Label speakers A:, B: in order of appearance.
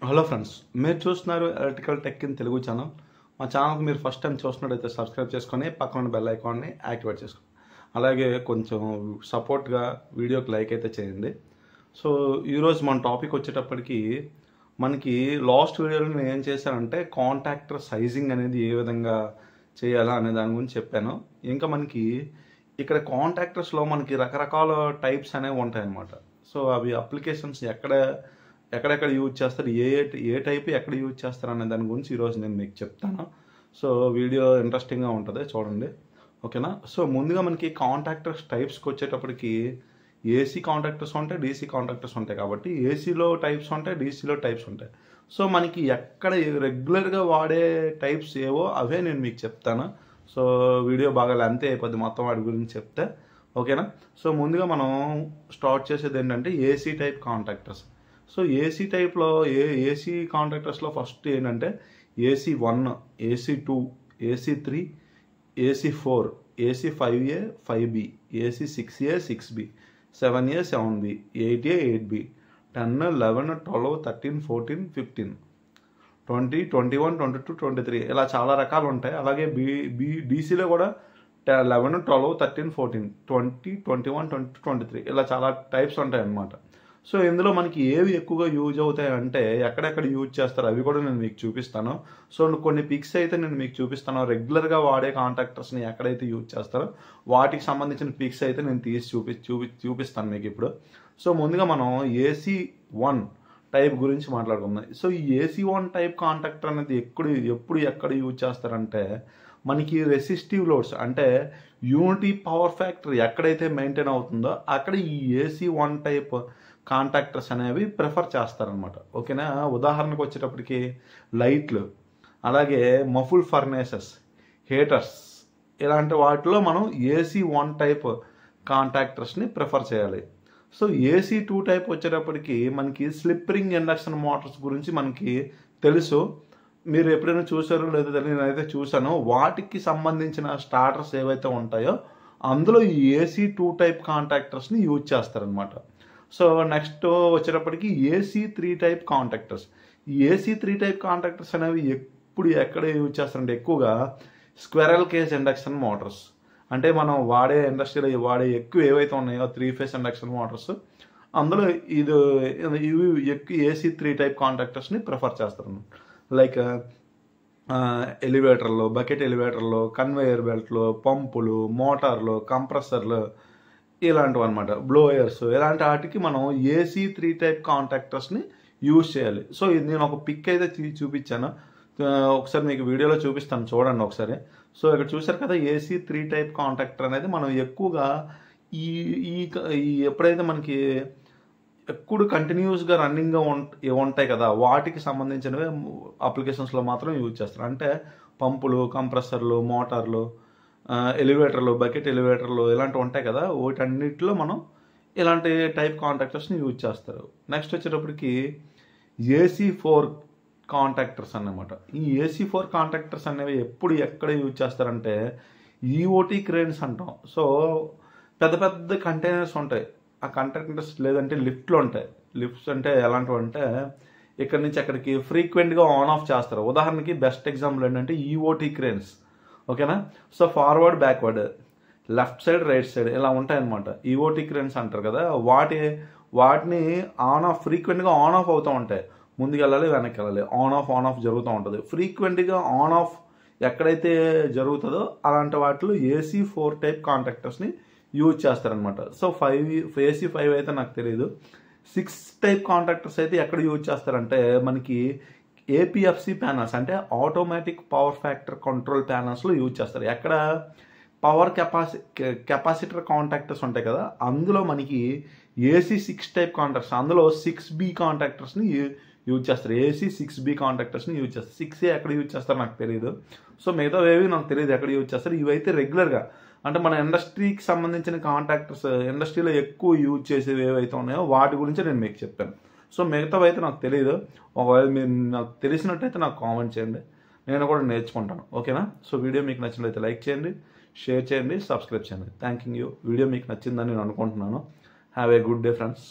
A: Hello friends, మీరు చూస్తున్నారు electrical tech in Telugu channel. మా ఛానల్కి మీరు ఫస్ట్ టైం చూస్తున్నట్టయితే సబ్స్క్రైబ్ చేసుకొని పక్కన ఉన్న బెల్ ఐకాన్ని యాక్టివేట్ చేసుకోండి. అలాగే కొంచెం సపోర్ట్గా వీడియోకి లైక్ అయితే చేయండి. సో ఈరోజు మన టాపిక్ వచ్చేటప్పటికి మనకి లాస్ట్ వీడియోలో నేను ఏం చేశానంటే కాంటాక్టర్ సైజింగ్ అనేది ఏ విధంగా చేయాలా అనే దాని గురించి చెప్పాను. ఇంకా మనకి ఇక్కడ కాంటాక్టర్స్లో మనకి రకరకాల టైప్స్ అనేవి ఉంటాయన్నమాట. సో అవి అప్లికేషన్స్ ఎక్కడెక్కడ యూజ్ చేస్తారు, ఏ టైప్ ఎక్కడ యూజ్ చేస్తారు అనే దాని గురించి ఈరోజు నేను మీకు చెప్తాను. సో వీడియో ఇంట్రెస్టింగ్గా ఉంటుంది, చూడండి. ఓకేనా? సో ముందుగా మనకి కాంటాక్టర్స్ టైప్స్కి వచ్చేటప్పటికి ఏసీ కాంటాక్టర్స్ ఉంటాయి, డీసీ కాంటాక్టర్స్ ఉంటాయి. కాబట్టి ఏసీలో టైప్స్ ఉంటాయి, డీసీలో టైప్స్ ఉంటాయి. సో మనకి ఎక్కడ రెగ్యులర్గా వాడే టైప్స్ ఏవో అవే నేను మీకు చెప్తాను. సో వీడియో బాగా లెంత్ అయిపోద్ది మొత్తం వాటి గురించి చెప్తే. ఓకేనా? సో ముందుగా మనం స్టార్ట్ చేసేది ఏంటంటే AC type contractors. So AC టైప్లో ఏసీ కాంట్రాక్టర్స్లో ఫస్ట్ ఏంటంటే AC1, AC2, AC3, AC4, AC5A, 5B, AC6A, 6B, 7A, 7B, 8A, 8B, 10, 11, 12, 13, 14, 15, 20, 21, 22, 23 ఇలా చాలా రకాలు ఉంటాయి. అలాగే డీసీలో కూడా 11, 12, 13, 14, 20, 21, 22, 23 ఇలా చాలా టైప్స్ ఉంటాయి అన్నమాట. సో ఇందులో మనకి ఏవి ఎక్కువగా యూజ్ అవుతాయి అంటే ఎక్కడెక్కడ యూజ్ చేస్తారు అవి కూడా నేను మీకు చూపిస్తాను. సో కొన్ని పిక్స్ అయితే నేను మీకు చూపిస్తాను. రెగ్యులర్గా వాడే కాంటాక్టర్స్ని ఎక్కడైతే యూజ్ చేస్తారో వాటికి సంబంధించిన పిక్స్ అయితే నేను తీసి చూపిస్తాను మీకు ఇప్పుడు. సో ముందుగా మనం AC1 టైప్ గురించి మాట్లాడుకుందాం. సో ఈ AC1 టైప్ కాంటాక్టర్ అనేది ఎక్కడ యూజ్ చేస్తారంటే మనకి రెసిస్టివ్ లోడ్స్ అంటే యూనిటీ పవర్ ఫ్యాక్టర్ ఎక్కడైతే మెయింటైన్ అవుతుందో అక్కడ ఈ AC1 టైప్ కాంటాక్టర్స్ అనేవి ప్రిఫర్ చేస్తారనమాట. ఓకేనా? ఉదాహరణకు వచ్చేటప్పటికి లైట్లు, అలాగే మఫుల్ ఫర్నేసెస్, హీటర్స్ ఇలాంటి వాటిలో మనం AC1 టైప్ కాంటాక్టర్స్ని ప్రిఫర్ చేయాలి. సో AC2 టైప్ వచ్చేటప్పటికి మనకి స్లిప్ రింగ్ ఇండక్షన్ మోటార్స్ గురించి మనకి తెలుసు. మీరు ఎప్పుడైనా చూసారో లేదో నేనైతే చూసాను. వాటికి సంబంధించిన స్టార్టర్స్ ఏవైతే ఉంటాయో అందులో ఈ AC2 టైప్ కాంటాక్టర్స్ని యూజ్ చేస్తారనమాట. సో నెక్స్ట్ వచ్చేటప్పటికి AC3 టైప్ కాంటాక్టర్స్. ఈ AC3 టైప్ కాంటాక్టర్స్ అనేవి ఎక్కడ యూజ్ చేస్తారంటే ఎక్కువగా స్క్విరెల్ కేజ్ ఇండక్షన్ మోటార్స్ అంటే మనం ఇండస్ట్రీలో వాడే ఎక్కువ ఏవైతే ఉన్నాయో 3 ఫేస్ ఇండక్షన్ మోటార్స్ అందులో ఇవి ఎక్కువ AC3 టైప్ కాంటాక్టర్స్ని ప్రిఫర్ చేస్తారు. లైక్ ఎలివేటర్లు, బకెట్ ఎలివేటర్లు, కన్వేయర్ బెల్ట్లు, పంపులు, మోటార్లు, కంప్రెసర్లు ఇలాంటివి అనమాట, బ్లోయర్స్ ఇలాంటి వాటికి మనం AC3 టైప్ కాంటాక్టర్స్ని యూజ్ చేయాలి. సో ఇది నేను ఒక పిక్ అయితే చూపించాను, ఒకసారి మీకు వీడియోలో చూపిస్తాను, చూడండి ఒకసారి. సో ఇక్కడ చూసారు కదా, AC3 టైప్ కాంటాక్టర్ అనేది మనం ఎక్కువగా ఈ ఎప్పుడైతే మనకి ఎప్పుడు కంటిన్యూస్గా రన్నింగ్గా ఉంటాయి కదా వాటికి సంబంధించినవి అప్లికేషన్స్లో మాత్రం యూజ్ చేస్తారు. అంటే పంపులు, కంప్రెసర్లు, మోటార్లు, ఎలివేటర్లు, బకెట్ ఎలివేటర్లు ఇలాంటివి ఉంటాయి కదా, వీటన్నిటిలో మనం ఇలాంటి టైప్ కాంటాక్టర్స్ని యూజ్ చేస్తారు. నెక్స్ట్ వచ్చేటప్పటికి AC4 కాంటాక్టర్స్ అన్నమాట. ఈ AC4 కాంటాక్టర్స్ అనేవి ఎక్కడ యూజ్ చేస్తారంటే EOT క్రేన్స్ అంటాం. సో పెద్ద పెద్ద కంటైనర్స్ ఉంటాయి, ఆ కంటైనర్స్ లేదంటే లిఫ్ట్లు ఉంటాయి. లిఫ్ట్స్ అంటే ఎలాంటివి అంటే ఇక్కడ నుంచి అక్కడికి ఫ్రీక్వెంట్గా ఆన్ ఆఫ్ చేస్తారు. ఉదాహరణకి బెస్ట్ ఎగ్జాంపుల్ ఏంటంటే EOT క్రేన్స్. ఓకేనా? So forward, backward, left side, right side ఇలా ఉంటాయన్నమాట. EOT క్రేన్స్ అంటారు కదా, వాటిని ఫ్రీక్వెంట్గా ఆన్ ఆఫ్ అవుతూ ఉంటాయి. ముందుకు వెళ్ళాలి, వెనక్కి వెళ్ళాలి, ఆన్ ఆఫ్ జరుగుతూ ఉంటుంది. ఫ్రీక్వెంట్గా ఆన్ ఆఫ్ ఎక్కడైతే జరుగుతుందో అలాంటి వాటిలో AC4 టైప్ కాంటాక్టర్స్ని యూజ్ చేస్తారనమాట. సో AC5 అయితే నాకు తెలియదు. 6 టైప్ కాంటాక్టర్స్ అయితే ఎక్కడ యూజ్ చేస్తారంటే మనకి APFC ప్యానల్స్ అంటే ఆటోమేటిక్ పవర్ ఫ్యాక్టర్ కంట్రోల్ ప్యానల్స్లో యూజ్ చేస్తారు. ఎక్కడ పవర్ కెపాసిటర్ కాంటాక్టర్స్ ఉంటాయి కదా, అందులో మనకి AC6 టైప్ కాంటాక్టర్స్, అందులో 6B కాంటాక్టర్స్ని యూజ్ చేస్తారు. AC6B కాంటాక్టర్స్ని యూజ్ చేస్తారు. 6A ఎక్కడ యూజ్ చేస్తారో నాకు తెలియదు. సో మిగతావేవి నాకు తెలియదు ఎక్కడ యూజ్ చేస్తారు. ఇవైతే రెగ్యులర్గా అంటే మన ఇండస్ట్రీకి సంబంధించిన కాంటాక్టర్స్, ఇండస్ట్రీలో ఎక్కువ యూజ్ చేసేవి ఏవైతే ఉన్నాయో వాటి గురించి నేను మీకు చెప్పాను. సో మిగతావి అయితే నాకు తెలియదు. ఒకవేళ మీరు నాకు తెలిసినట్టయితే నాకు కామెంట్ చేయండి, నేను కూడా నేర్చుకుంటాను. ఓకేనా? సో వీడియో మీకు నచ్చినట్లయితే లైక్ చేయండి, షేర్ చేయండి, సబ్స్క్రైబ్ చేయండి. Thank you. వీడియో మీకు నచ్చిందని నేను అనుకుంటున్నాను. Have a good day friends.